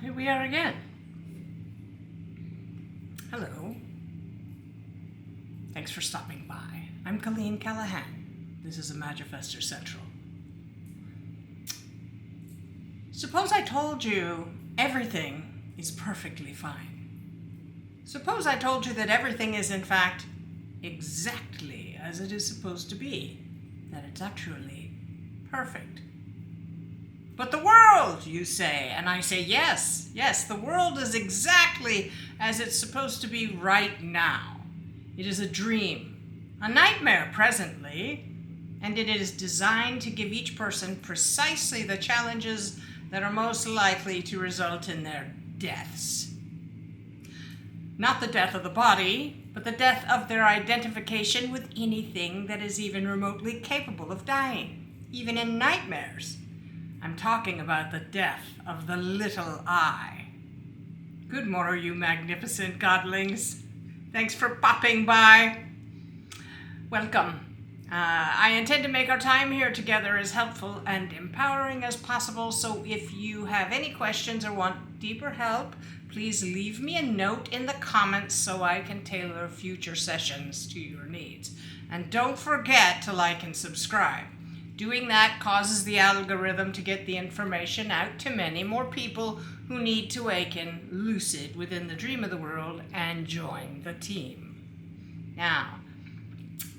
here we are again. Hello. Thanks for stopping by. I'm Colleen Callahan. This is a Magifester Central. Suppose I told you everything is perfectly fine. Suppose I told you that everything is in fact exactly as it is supposed to be, that it's actually perfect. But the world, you say, and I say yes, the world is exactly as it's supposed to be right now. It is a dream, a nightmare presently, and it is designed to give each person precisely the challenges that are most likely to result in their deaths. Not the death of the body, but the death of their identification with anything that is even remotely capable of dying, even in nightmares. I'm talking about the death of the little I. Good morning, you magnificent godlings. Thanks for popping by. Welcome. I intend to make our time here together as helpful and empowering as possible, so if you have any questions or want deeper help, please leave me a note in the comments so I can tailor future sessions to your needs. And don't forget to like and subscribe. Doing that causes the algorithm to get the information out to many more people who need to awaken lucid within the dream of the world and join the team. Now,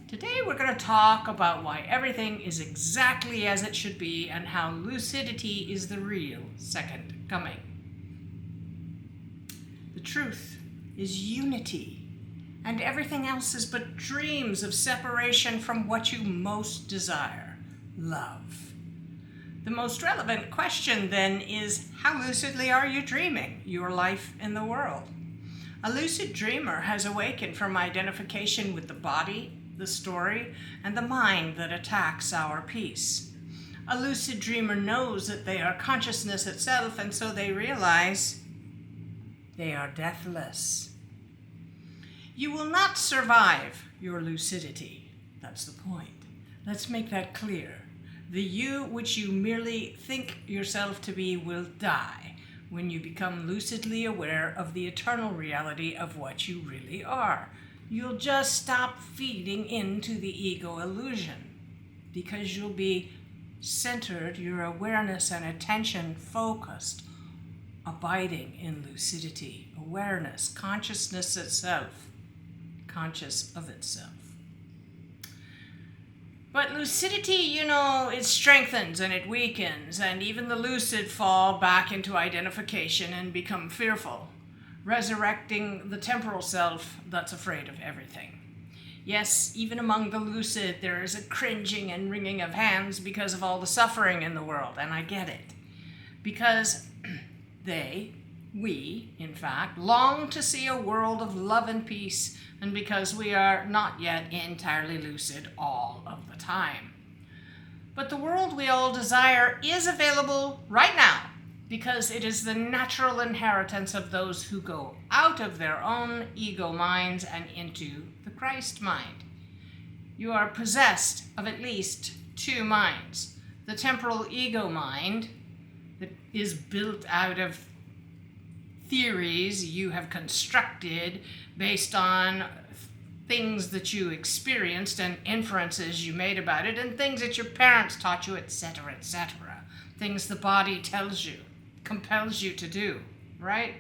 today we're going to talk about why everything is exactly as it should be and how lucidity is the real second coming. The truth is unity, and everything else is but dreams of separation from what you most desire. Love. The most relevant question then is, how lucidly are you dreaming your life in the world? A lucid dreamer has awakened from identification with the body, the story, and the mind that attacks our peace. A lucid dreamer knows that they are consciousness itself, and so they realize they are deathless. You will not survive your lucidity. That's the point. Let's make that clear. The you which you merely think yourself to be will die when you become lucidly aware of the eternal reality of what you really are. You'll just stop feeding into the ego illusion because you'll be centered, your awareness and attention focused, abiding in lucidity, awareness, consciousness itself, conscious of itself. But lucidity, it strengthens and it weakens, and even the lucid fall back into identification and become fearful, resurrecting the temporal self that's afraid of everything. Yes, even among the lucid, there is a cringing and wringing of hands because of all the suffering in the world, and I get it. Because we, in fact, long to see a world of love and peace, and because we are not yet entirely lucid all of the time. But the world we all desire is available right now, because it is the natural inheritance of those who go out of their own ego minds and into the Christ mind. You are possessed of at least two minds. The temporal ego mind that is built out of theories you have constructed based on things that you experienced and inferences you made about it, and things that your parents taught you, etc., etc. Things the body tells you, compels you to do, right?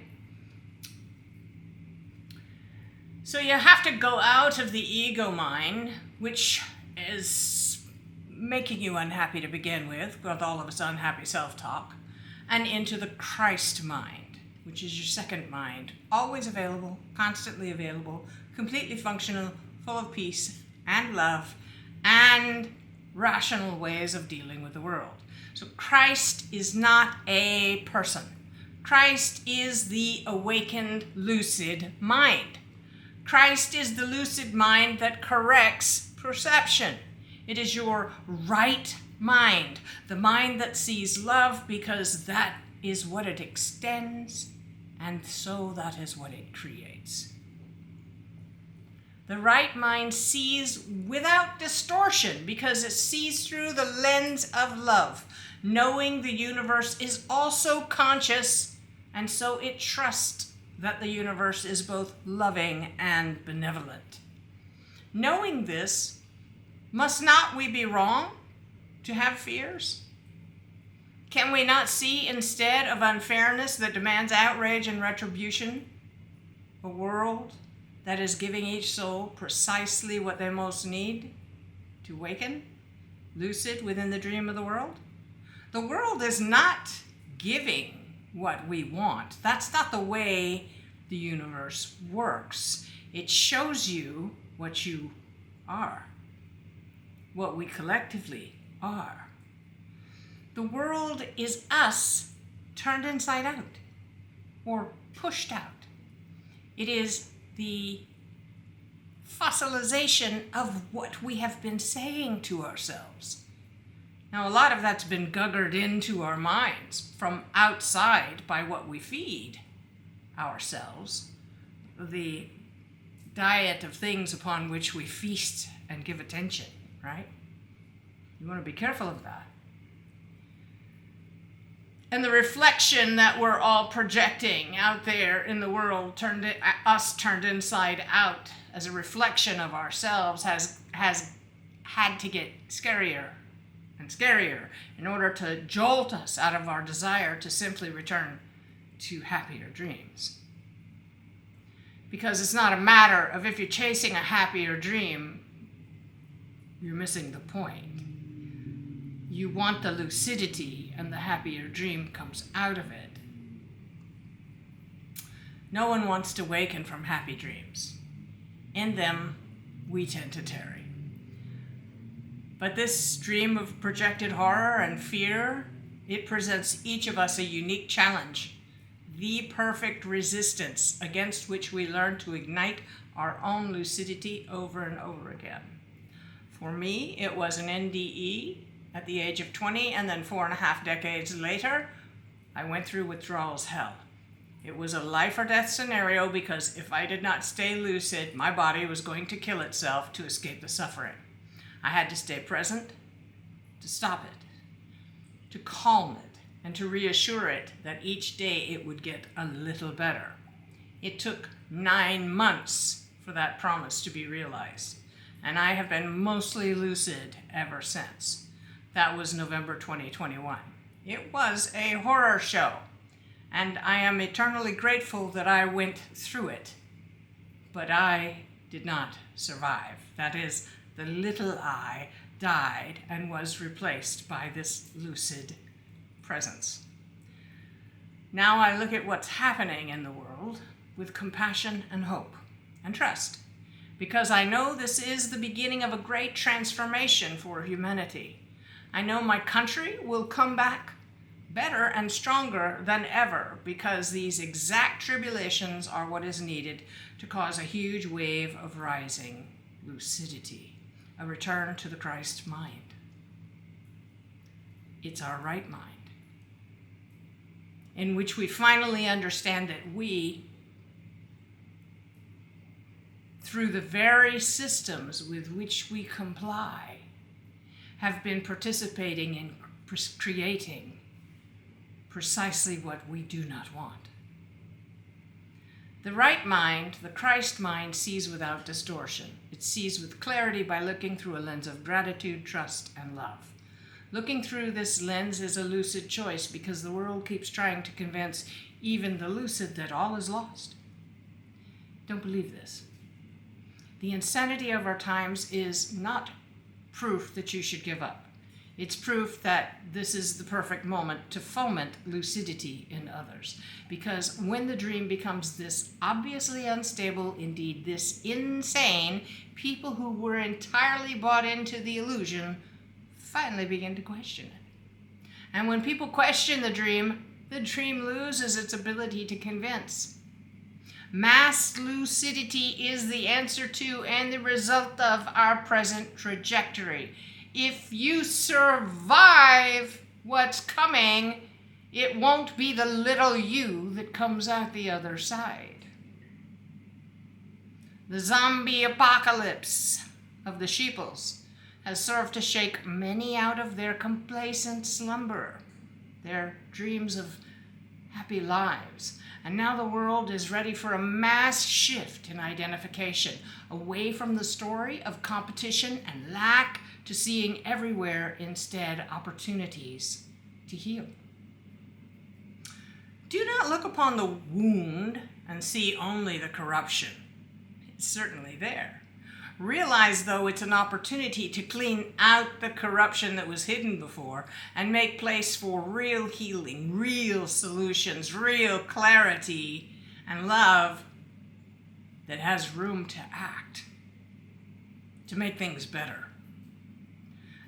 So you have to go out of the ego mind, which is making you unhappy to begin with all of its unhappy self-talk, and into the Christ mind, which is your second mind, always available, constantly available, completely functional, full of peace and love and rational ways of dealing with the world. So Christ is not a person. Christ is the awakened lucid mind. Christ is the lucid mind that corrects perception. It is your right mind, the mind that sees love because that is what it extends, and so that is what it creates. The right mind sees without distortion because it sees through the lens of love, knowing the universe is also conscious and so it trusts that the universe is both loving and benevolent. Knowing this, must not we be wrong to have fears? Can we not see, instead of unfairness that demands outrage and retribution, a world that is giving each soul precisely what they most need to waken, lucid within the dream of the world? The world is not giving what we want. That's not the way the universe works. It shows you what you are, what we collectively are. The world is us turned inside out or pushed out. It is the fossilization of what we have been saying to ourselves. Now, a lot of that's been guggered into our minds from outside by what we feed ourselves, the diet of things upon which we feast and give attention, right? You want to be careful of that. And the reflection that we're all projecting out there in the world, turned inside out as a reflection of ourselves, has had to get scarier and scarier in order to jolt us out of our desire to simply return to happier dreams. Because it's not a matter of if you're chasing a happier dream, you're missing the point. You want the lucidity, and the happier dream comes out of it. No one wants to waken from happy dreams. In them, we tend to tarry. But this dream of projected horror and fear, it presents each of us a unique challenge, the perfect resistance against which we learn to ignite our own lucidity over and over again. For me, it was an NDE at the age of 20, and then 4.5 decades later, I went through withdrawal's hell. It was a life or death scenario because if I did not stay lucid, my body was going to kill itself to escape the suffering. I had to stay present, to stop it, to calm it, and to reassure it that each day it would get a little better. It took 9 months for that promise to be realized, and I have been mostly lucid ever since. That was November 2021. It was a horror show, and I am eternally grateful that I went through it. But I did not survive. That is, the little I died and was replaced by this lucid presence. Now I look at what's happening in the world with compassion and hope and trust, because I know this is the beginning of a great transformation for humanity. I know my country will come back better and stronger than ever because these exact tribulations are what is needed to cause a huge wave of rising lucidity, a return to the Christ mind. It's our right mind, in which we finally understand that we, through the very systems with which we comply, have been participating in creating precisely what we do not want. The right mind, the Christ mind, sees without distortion. It sees with clarity by looking through a lens of gratitude, trust, and love. Looking through this lens is a lucid choice because the world keeps trying to convince even the lucid that all is lost. Don't believe this. The insanity of our times is not proof that you should give up. It's proof that this is the perfect moment to foment lucidity in others. Because when the dream becomes this obviously unstable, indeed this insane, people who were entirely bought into the illusion finally begin to question it. And when people question the dream loses its ability to convince. Mass lucidity is the answer to and the result of our present trajectory. If you survive what's coming, it won't be the little you that comes out the other side. The zombie apocalypse of the sheeples has served to shake many out of their complacent slumber, their dreams of happy lives. And now the world is ready for a mass shift in identification, away from the story of competition and lack to seeing everywhere instead opportunities to heal. Do not look upon the wound and see only the corruption. It's certainly there. Realize, though, it's an opportunity to clean out the corruption that was hidden before and make place for real healing, real solutions, real clarity, and love that has room to act, to make things better.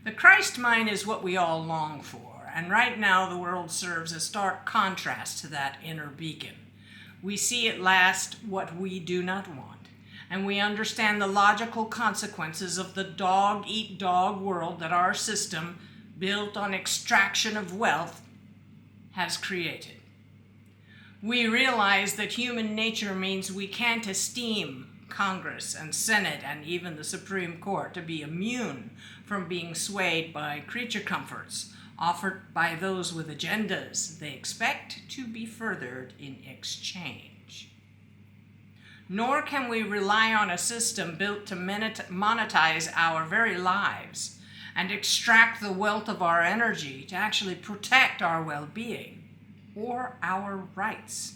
The Christ mind is what we all long for, and right now the world serves a stark contrast to that inner beacon. We see at last what we do not want, and we understand the logical consequences of the dog-eat-dog world that our system, built on extraction of wealth, has created. We realize that human nature means we can't esteem Congress and Senate and even the Supreme Court to be immune from being swayed by creature comforts offered by those with agendas they expect to be furthered in exchange. Nor can we rely on a system built to monetize our very lives and extract the wealth of our energy to actually protect our well-being or our rights.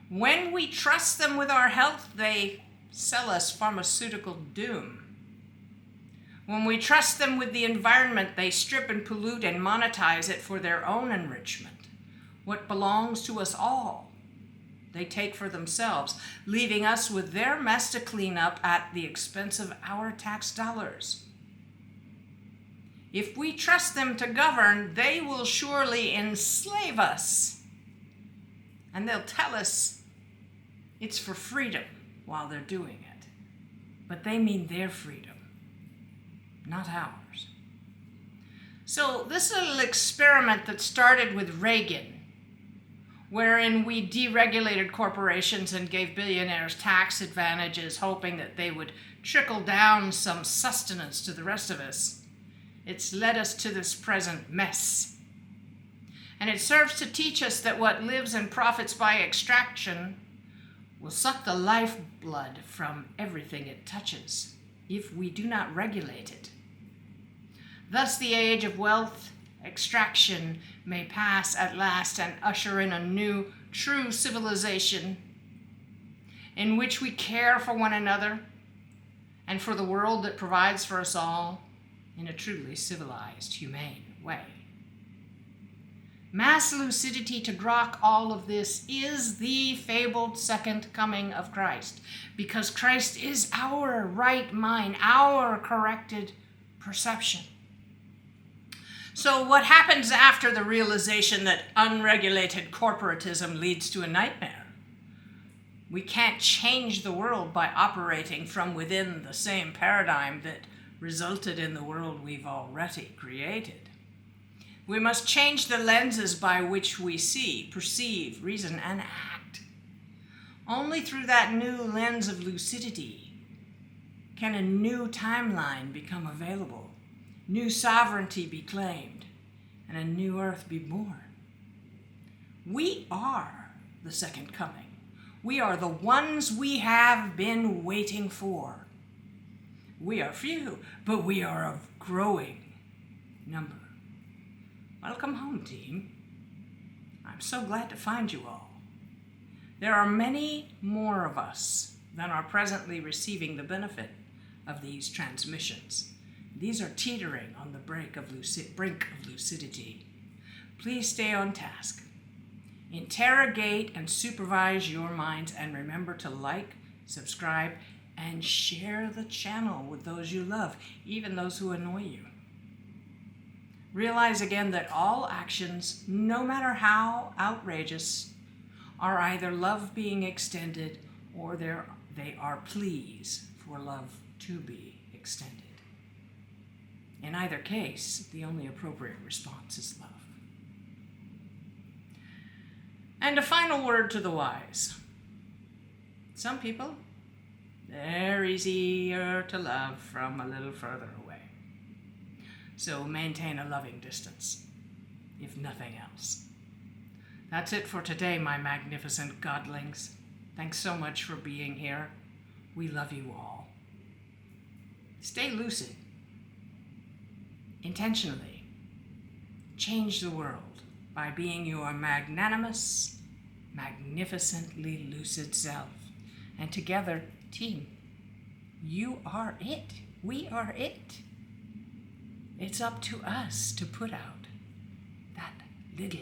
When we trust them with our health, they sell us pharmaceutical doom. When we trust them with the environment, they strip and pollute and monetize it for their own enrichment. What belongs to us all, they take for themselves, leaving us with their mess to clean up at the expense of our tax dollars. If we trust them to govern, they will surely enslave us. And they'll tell us it's for freedom while they're doing it. But they mean their freedom, not ours. So this little experiment that started with Reagan, wherein we deregulated corporations and gave billionaires tax advantages, hoping that they would trickle down some sustenance to the rest of us, it's led us to this present mess. And it serves to teach us that what lives and profits by extraction will suck the lifeblood from everything it touches if we do not regulate it. Thus, the age of wealth extraction may pass at last and usher in a new, true civilization in which we care for one another and for the world that provides for us all in a truly civilized, humane way. Mass lucidity to grok all of this is the fabled second coming of Christ, because Christ is our right mind, our corrected perception. So what happens after the realization that unregulated corporatism leads to a nightmare? We can't change the world by operating from within the same paradigm that resulted in the world we've already created. We must change the lenses by which we see, perceive, reason, and act. Only through that new lens of lucidity can a new timeline become available, new sovereignty be claimed, and a new earth be born. We are the second coming. We are the ones we have been waiting for. We are few, but we are of growing number. Welcome home, team. I'm so glad to find you all. There are many more of us than are presently receiving the benefit of these transmissions. These are teetering on the brink of lucidity. Please stay on task. Interrogate and supervise your minds, and remember to like, subscribe, and share the channel with those you love, even those who annoy you. Realize again that all actions, no matter how outrageous, are either love being extended or they are pleas for love to be extended. In either case, the only appropriate response is love. And a final word to the wise. Some people, they're easier to love from a little further away. So maintain a loving distance, if nothing else. That's it for today, my magnificent godlings. Thanks so much for being here. We love you all. Stay lucid. Intentionally. Change the world by being your magnanimous, magnificently lucid self. And together, team, you are it. We are it. It's up to us to put out that little